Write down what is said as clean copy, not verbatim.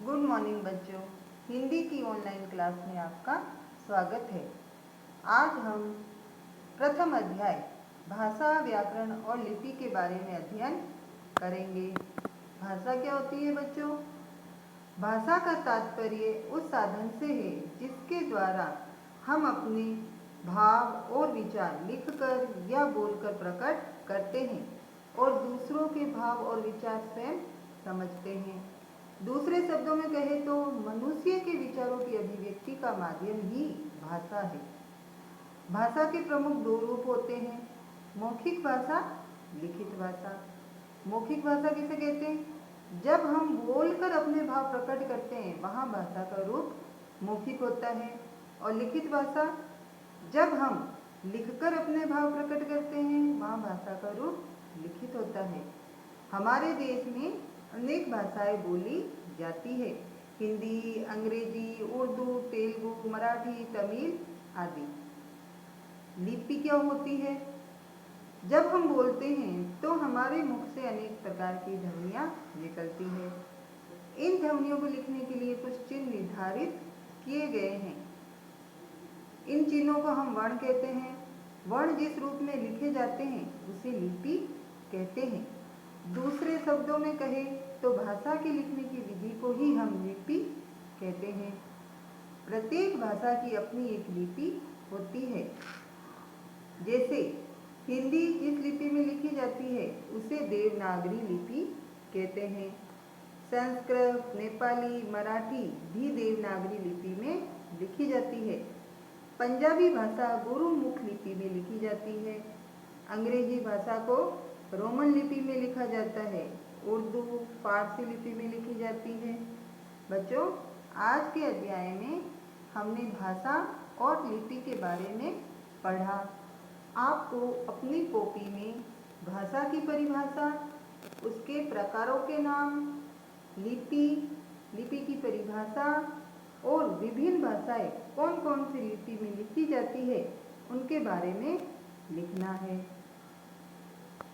Good morning बच्चों। हिंदी की online class में आपका स्वागत है। आज हम प्रथम अध्याय भाषा, व्याकरण और लिपि के बारे में अध्ययन करेंगे। भाषा क्या होती है बच्चों? भाषा का तात्पर्य उस साधन से है जिसके द्वारा हम अपने भाव और विचार लिखकर या बोलकर प्रकट करते हैं और दूसरों के भाव और विचार स्वयं समझते हैं। दूसरे शब्दों में कहे तो मनुष्य के विचारों की अभिव्यक्ति का माध्यम ही भाषा है। भाषा के प्रमुख दो रूप होते हैं, मौखिक भाषा, लिखित भाषा। मौखिक भाषा किसे कहते हैं? जब हम बोलकर अपने भाव प्रकट करते हैं वहाँ भाषा का रूप मौखिक होता है। और लिखित भाषा, जब हम लिखकर अपने भाव प्रकट करते हैं वहाँ भाषा का रूप लिखित होता है। हमारे देश में अनेक भाषाएं बोली जाती है, हिंदी, अंग्रेजी, उर्दू, तेलुगु, मराठी, तमिल आदि। लिपि क्या होती है? जब हम बोलते हैं तो हमारे मुख से अनेक प्रकार की ध्वनियाँ निकलती है। इन ध्वनियों को लिखने के लिए कुछ चिन्ह निर्धारित किए गए हैं। इन चिन्हों को हम वर्ण कहते हैं। वर्ण जिस रूप में लिखे जाते हैं उसे लिपि कहते हैं। दूसरे शब्दों में कहे तो भाषा के लिखने की विधि को ही हम लिपि कहते हैं। प्रत्येक भाषा की अपनी एक लिपि होती है। जैसे हिंदी जिस लिपि में लिखी जाती है उसे देवनागरी लिपि कहते हैं। संस्कृत, नेपाली, मराठी भी देवनागरी लिपि में लिखी जाती है। पंजाबी भाषा गुरुमुख लिपि में लिखी जाती है। अंग्रेजी भाषा को रोमन लिपि में लिखा जाता है। उर्दू फारसी लिपि में लिखी जाती है। बच्चों, आज के अध्याय में हमने भाषा और लिपि के बारे में पढ़ा। आपको अपनी कॉपी में भाषा की परिभाषा, उसके प्रकारों के नाम, लिपि की परिभाषा और विभिन्न भाषाएं कौन कौन सी लिपि में लिखी जाती है उनके बारे में लिखना है।